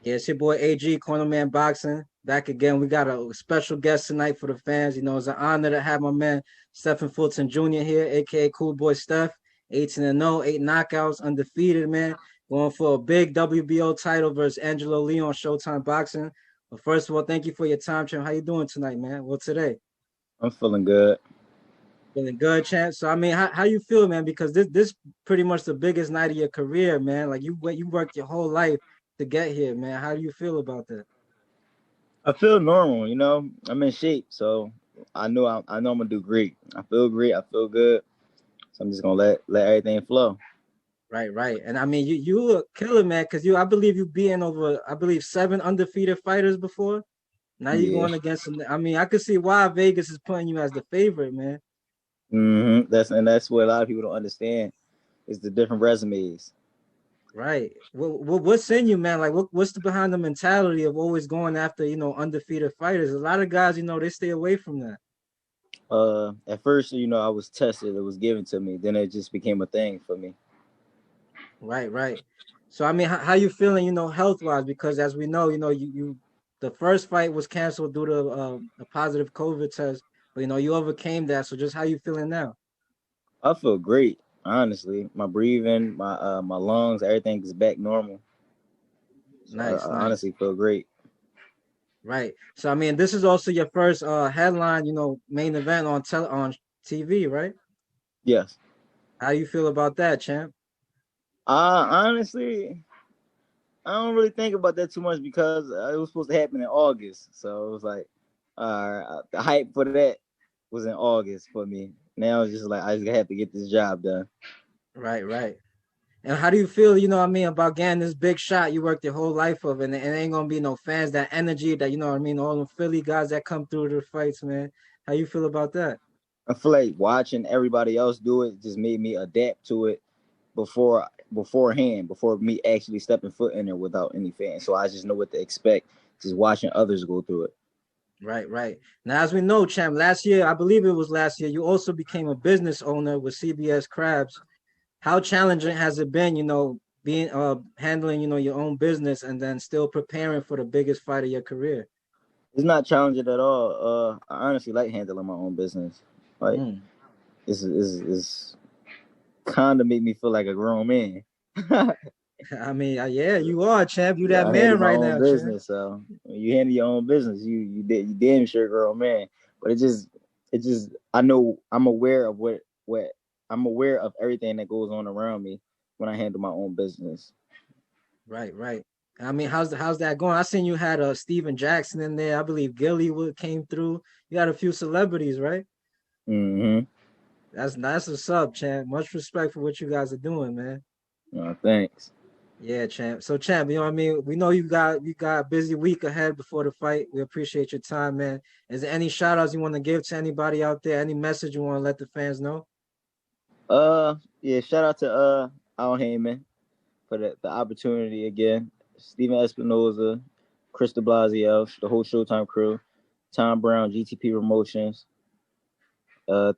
Yeah, it's your boy AG, Cornerman Boxing. Back again. We got a special guest tonight for the fans. It's an honor to have my man Stephen Fulton Jr. here, aka Cool Boy Steph. 18-0, 8 knockouts, undefeated, man. Going for a big WBO title versus Angelo Leo on Showtime Boxing. But first of all, thank you for your time, champ. How you doing tonight, man? Well, today. I'm feeling good. Feeling good, champ. So how you feel, man? Because this pretty much the biggest night of your career, man. Like you worked your whole life to get here, man. How do you feel about that? I feel normal, I'm in shape, so I know I'm gonna do great. I feel great. I feel good. So I'm just gonna let everything flow. Right, right. And you a killer, man, because I believe you beaten over, I believe, 7 undefeated fighters before. Now you're Yeah. going against some. I could see why Vegas is putting you as the favorite, man. That's what a lot of people don't understand is the different resumes. Right. What's in you, man? Like, what's the behind the mentality of always going after, undefeated fighters? A lot of guys, they stay away from that. At first, I was tested. It was given to me. Then it just became a thing for me. Right, right. So how you feeling, health wise? Because as we know, the first fight was canceled due to a positive COVID test, but you overcame that. So just how you feeling now? I feel great. Honestly, my breathing, my lungs, everything is back normal. So Nice, I nice. honestly feel great. Right. So this is also your first headline, main event on TV, right? Yes. How you feel about that, champ? Honestly, I don't really think about that too much because it was supposed to happen in August. So it was like, the hype for that was in August for me. Now it's just like I just have to get this job done. Right, right. And how do you feel, about getting this big shot you worked your whole life of, and it ain't gonna be no fans, that energy that all the Philly guys that come through the fights, man. How you feel about that? I feel like watching everybody else do it just made me adapt to it before me actually stepping foot in there without any fans. So I just know what to expect, just watching others go through it. Right, right. Now, as we know, champ, last year, I believe it was last year, you also became a business owner with CBS Crabs. How challenging has it been, being handling, your own business and then still preparing for the biggest fight of your career? It's not challenging at all. I honestly like handling my own business. Like Mm. it's kind of make me feel like a grown man. Yeah, you are, champ. You that I handle man my right own now, champ. business. So when you handle your own business, you damn sure grown man. But it just I know I'm aware of what I'm aware of everything that goes on around me when I handle my own business. Right, right. How's that going? I seen you had Steven Jackson in there. I believe Gilly would came through. You had a few celebrities, right? Mm-hmm. That's what's up, champ. Much respect for what you guys are doing, man. Thanks. Yeah, champ. So, champ, we know you got a busy week ahead before the fight. We appreciate your time, man. Is there any shout outs you want to give to anybody out there? Any message you want to let the fans know? Yeah. Shout out to Al Heyman for the opportunity again. Steven Espinoza, Chris de Blasio, the whole Showtime crew, Tom Brown, GTP Promotions.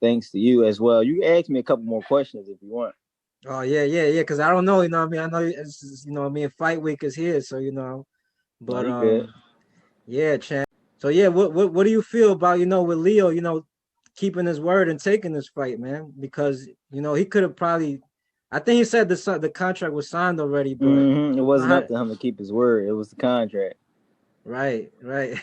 Thanks to you as well. You can ask me a couple more questions if you want. Oh yeah, yeah, yeah. Because I don't know, I know fight week is here, so No, but you good. yeah, champ. So yeah, what do you feel about with Leo, keeping his word and taking this fight, man? Because he could have probably, I think he said the contract was signed already, but It wasn't how, up to him to keep his word. It was the contract. right, right.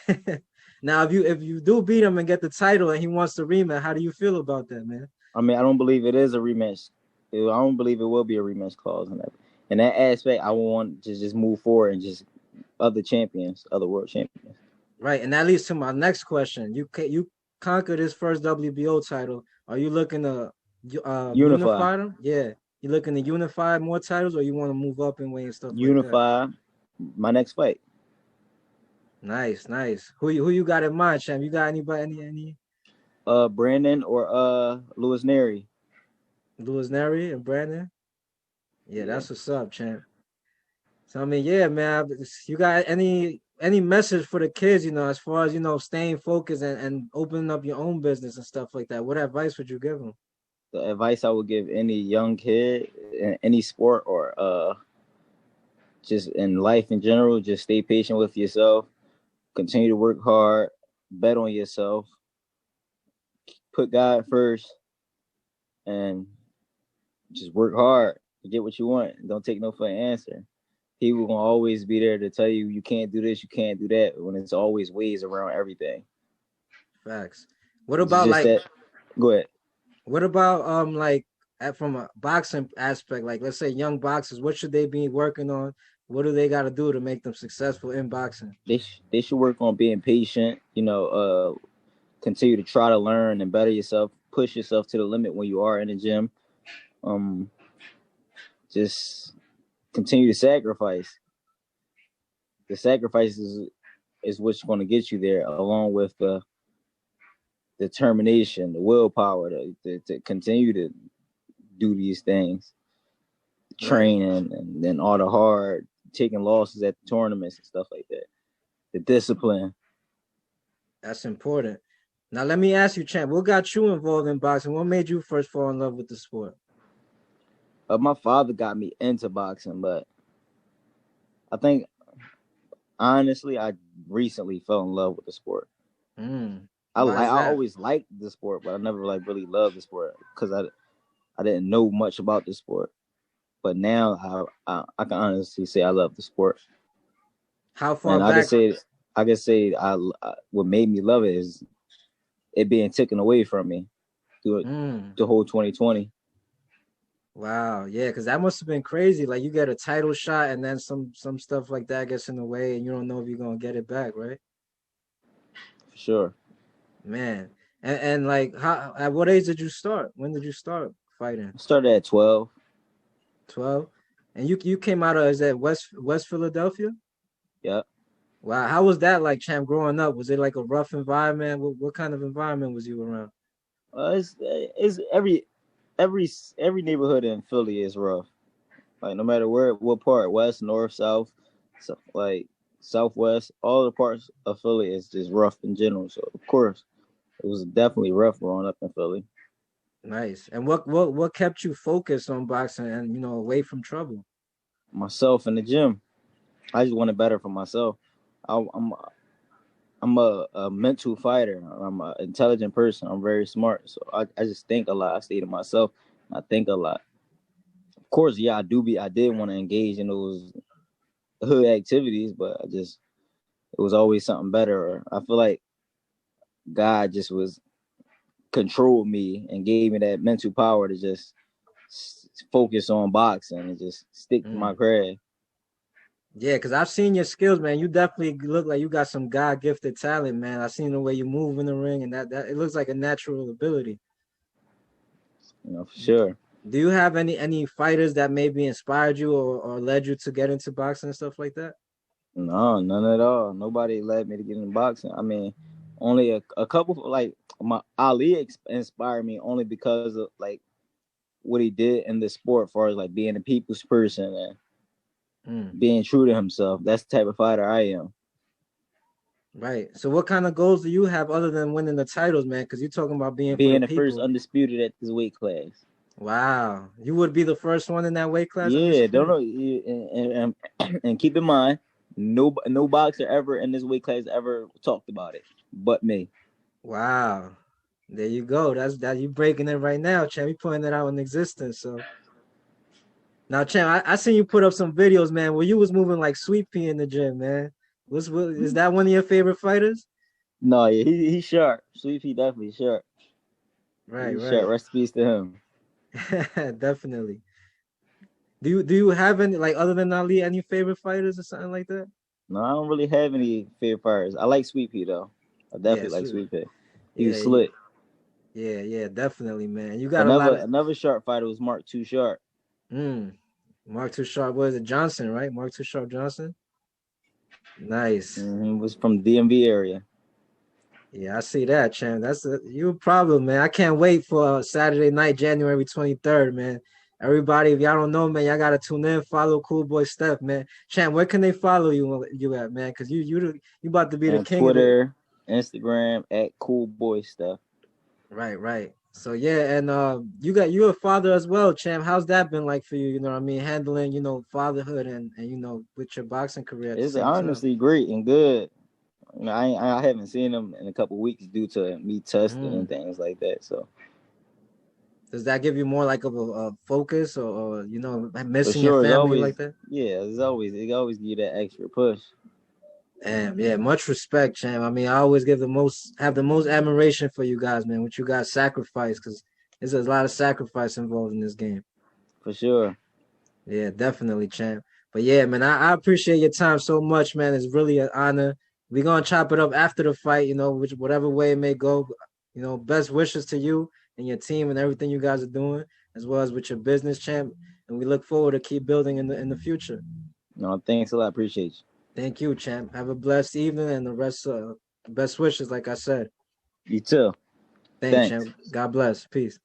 Now, if you do beat him and get the title and he wants to rematch, how do you feel about that, man? I mean, I don't believe it is a rematch. I don't believe it will be a rematch clause in that. In that aspect, I want to just move forward and just other champions, other world champions. Right, and that leads to my next question. You conquered his first WBO title. Are you looking to Unify, unify them? Yeah, you looking to unify more titles, or you want to move up in weight and stuff like that? unify my next fight. Nice, nice. Who you got in mind, champ? You got anybody any Brandon or Lewis Neri. Louis Neri and Brandon? Yeah, Yeah. that's what's up, champ. So yeah, man. You got any message for the kids? As far as staying focused and opening up your own business and stuff like that. What advice would you give them? The advice I would give any young kid in any sport or just in life in general, just stay patient with yourself, continue to work hard, bet on yourself, put God first, and just work hard to get what you want. Don't take no for an answer. People gonna always be there to tell you you can't do this, you can't do that, when it's always ways around everything. Facts. What It's about just like? that. Go ahead. What about like from a boxing aspect? Like, let's say young boxers, what should they be working on? What do they got to do to make them successful in boxing? They should work on being patient. Continue to try to learn and better yourself. Push yourself to the limit when you are in the gym. Just continue to sacrifice. The sacrifice is what's going to get you there, along with the determination, the willpower to continue to do these things, training, and then all the hard taking losses at the tournaments and stuff like that. The discipline. That's important. Now let me ask you, champ, what got you involved in boxing? What made you first fall in love with the sport? My father got me into boxing, but I think honestly, I recently fell in love with the sport. I always liked the sport, but I never like really loved the sport because I didn't know much about the sport. But now I can honestly say I love the sport. How far and back? I can say what made me love it is it being taken away from me through the whole 2020. Wow, yeah, because that must have been crazy. Like, you get a title shot and then some stuff like that gets in the way and you don't know if you're gonna get it back, right? For sure. Man. And like, how at what age did you start? When did you start fighting? I started at 12. 12? And you came out of, is that West Philadelphia? Yeah. Wow, how was that like, champ, growing up? Was it like a rough environment? What kind of environment was you around? It's every neighborhood in Philly is rough. Like, no matter what part, west, north, south, so, like southwest, all the parts of Philly is just rough in general. So of course, it was definitely rough growing up in Philly. Nice. And what kept you focused on boxing and away from trouble? Myself in the gym. I just wanted better for myself. I'm a mental fighter. I'm an intelligent person. I'm very smart. So I just think a lot. I stay to myself. I think a lot. Of course, yeah, I did want to engage in those hood activities, but it was always something better. I feel like God just controlled me and gave me that mental power to just focus on boxing and just stick to my craft. Yeah, because I've seen your skills, man. You definitely look like you got some God-gifted talent, man. I've seen the way you move in the ring, and that it looks like a natural ability. For sure. Do you have any fighters that maybe inspired you or led you to get into boxing and stuff like that? No, none at all. Nobody led me to get into boxing. I mean, only a couple, like my Ali inspired me only because of like what he did in the sport, as far as like being a people's person and being true to himself. That's the type of fighter I am. Right. So what kind of goals do you have other than winning the titles, man? Because you're talking about being for the first undisputed at this weight class. Wow. You would be the first one in that weight class? Yeah, don't know. And keep in mind, no boxer ever in this weight class ever talked about it but me. Wow. There you go. That's you breaking it right now, champ. You putting it out in existence. So now, champ, I seen you put up some videos, man, where you was moving like Sweet Pea in the gym, man. Is that one of your favorite fighters? No, yeah, he's sharp. Sweet Pea definitely sharp. Right, he's right. Sharp. Rest in peace to him. Definitely. Do you have any, like, other than Ali, any favorite fighters or something like that? No, I don't really have any favorite fighters. I like Sweet Pea though. I definitely like Sweet Pea. He was slick. Yeah, definitely, man. You got another sharp fighter was Mark Too Sharp. Mark Too Sharp, what is it? Johnson, right? Mark Too Sharp Johnson. Nice. Was from the DMV area. Yeah, I see that, champ. That's you problem, man. I can't wait for Saturday night, January 23rd, man. Everybody, if y'all don't know, man, y'all gotta tune in, follow Cool Boy Steph, man. Champ, where can they follow you at, man? Because you about to be the king Twitter, Instagram at Cool Boy Steph. Right. So yeah, and you're a father as well, champ. How's that been like for you? You know what I mean, handling fatherhood and with your boxing career at the It's same time. honestly great and good. I haven't seen him in a couple weeks due to me testing and Mm. things like that. So Does that give you more like of a focus or for missing your sure, family like that? it always give you that extra push. And yeah, much respect, champ. I mean, I always have the most admiration for you guys, man. What you guys sacrifice, because there's a lot of sacrifice involved in this game. For sure. Yeah, definitely, champ. But yeah, man, I appreciate your time so much, man. It's really an honor. We're gonna chop it up after the fight, whatever way it may go. Best wishes to you and your team and everything you guys are doing, as well as with your business, champ. And we look forward to keep building in the future. No, thanks a lot. Appreciate you. Thank you, champ. Have a blessed evening and the rest best wishes, like I said. You too. Thanks, Thanks. champ. God bless. Peace.